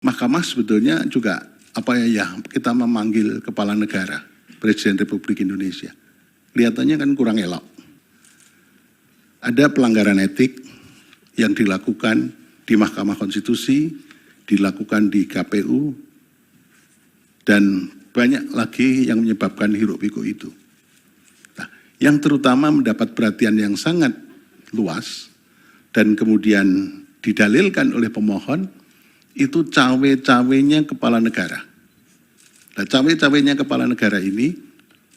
Mahkamah sebetulnya juga kita memanggil kepala negara, Presiden Republik Indonesia. Kelihatannya kan kurang elok. Ada pelanggaran etik yang dilakukan di Mahkamah Konstitusi, dilakukan di KPU, dan banyak lagi yang menyebabkan hiruk-pikuk itu. Nah, yang terutama mendapat perhatian yang sangat luas dan kemudian didalilkan oleh pemohon itu cawe-cawenya kepala negara. Nah, cawe-cawenya kepala negara ini,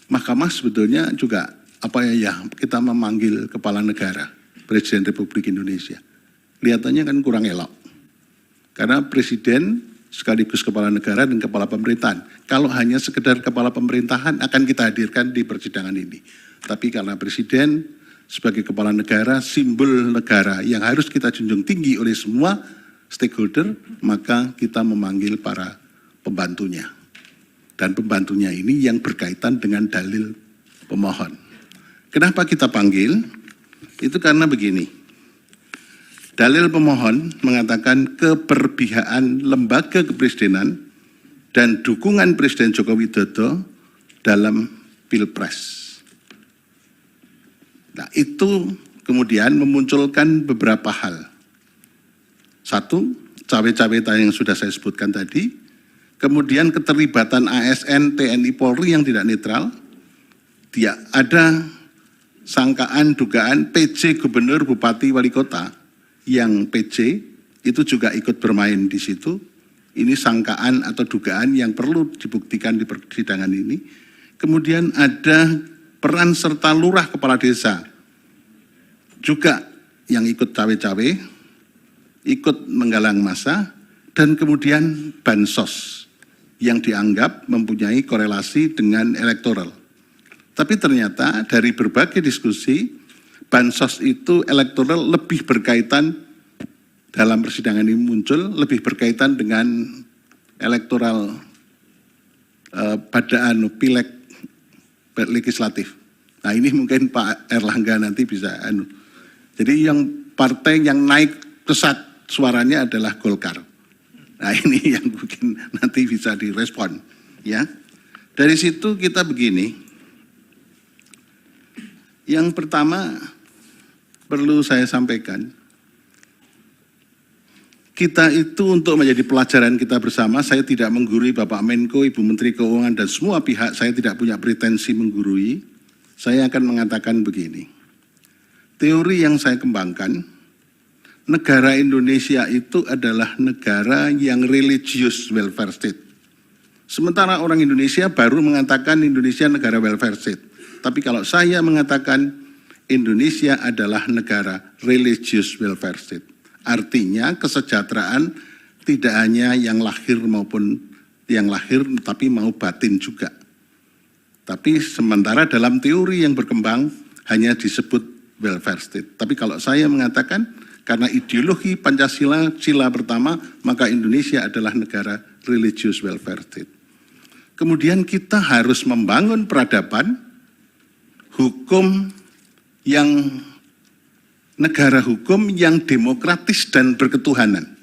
Mahkamah sebetulnya juga kita memanggil kepala negara, Presiden Republik Indonesia. Kelihatannya kan kurang elok. Karena Presiden sekaligus kepala negara dan kepala pemerintahan. Kalau hanya sekedar kepala pemerintahan akan kita hadirkan di persidangan ini. Tapi karena Presiden sebagai kepala negara, simbol negara yang harus kita junjung tinggi oleh semua stakeholder, maka kita memanggil para pembantunya. Dan pembantunya ini yang berkaitan dengan dalil pemohon. Kenapa kita panggil? Itu karena begini. Dalil pemohon mengatakan keberpihakan lembaga kepresidenan dan dukungan Presiden Joko Widodo dalam Pilpres. Nah, itu kemudian memunculkan beberapa hal. Satu, cawe-cawe yang sudah saya sebutkan tadi. Kemudian keterlibatan ASN, TNI, Polri yang tidak netral. Ada sangkaan, dugaan PJ Gubernur, Bupati, Wali Kota yang PJ itu juga ikut bermain di situ. Ini sangkaan atau dugaan yang perlu dibuktikan di persidangan ini. Kemudian ada peran serta lurah kepala desa juga yang ikut cawe-cawe, ikut menggalang massa, dan kemudian bansos yang dianggap mempunyai korelasi dengan elektoral. Tapi ternyata dari berbagai diskusi, bansos itu elektoral lebih berkaitan, dalam persidangan ini muncul, lebih berkaitan dengan elektoral pada pileg legislatif. Nah, ini mungkin Pak Erlangga nanti bisa Jadi yang partai yang naik pesat suaranya adalah Golkar. Nah, ini yang mungkin nanti bisa direspon, ya. Dari situ kita begini. Yang pertama perlu saya sampaikan, kita itu untuk menjadi pelajaran kita bersama, saya tidak menggurui Bapak Menko, Ibu Menteri Keuangan, dan semua pihak, saya tidak punya pretensi menggurui. Saya akan mengatakan begini, teori yang saya kembangkan, negara Indonesia itu adalah negara yang religious welfare state. Sementara orang Indonesia baru mengatakan Indonesia negara welfare state. Tapi kalau saya mengatakan Indonesia adalah negara religious welfare state. Artinya kesejahteraan tidak hanya yang lahir maupun yang lahir, tapi mau batin juga. Tapi sementara dalam teori yang berkembang hanya disebut welfare state. Tapi kalau saya mengatakan karena ideologi Pancasila, sila pertama, maka Indonesia adalah negara religious welfare state. Kemudian kita harus membangun peradaban, hukum yang negara hukum yang demokratis dan berketuhanan.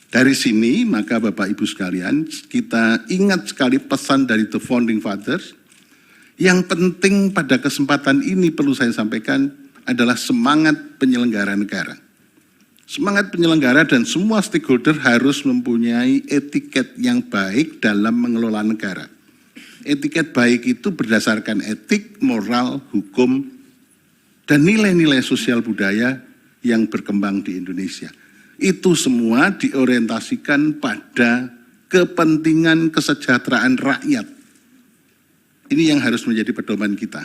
Dari sini, maka Bapak Ibu sekalian, kita ingat sekali pesan dari The Founding Fathers. Yang penting pada kesempatan ini perlu saya sampaikan adalah semangat penyelenggara negara. Semangat penyelenggara dan semua stakeholder harus mempunyai etiket yang baik dalam mengelola negara. Etiket baik itu berdasarkan etik, moral, hukum, dan nilai-nilai sosial budaya yang berkembang di Indonesia. Itu semua diorientasikan pada kepentingan kesejahteraan rakyat. Ini yang harus menjadi pedoman kita.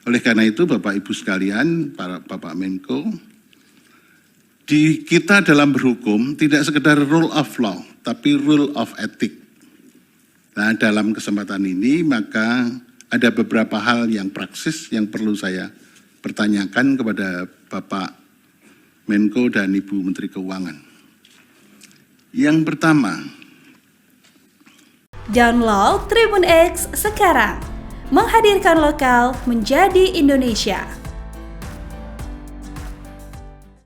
Oleh karena itu Bapak Ibu sekalian, para Bapak Menko, kita dalam berhukum tidak sekedar rule of law, tapi rule of ethic. Nah, dalam kesempatan ini maka ada beberapa hal yang praksis yang perlu saya pertanyakan kepada Bapak Menko dan Ibu Menteri Keuangan. Yang pertama, download Tribun X sekarang. Menghadirkan lokal menjadi Indonesia.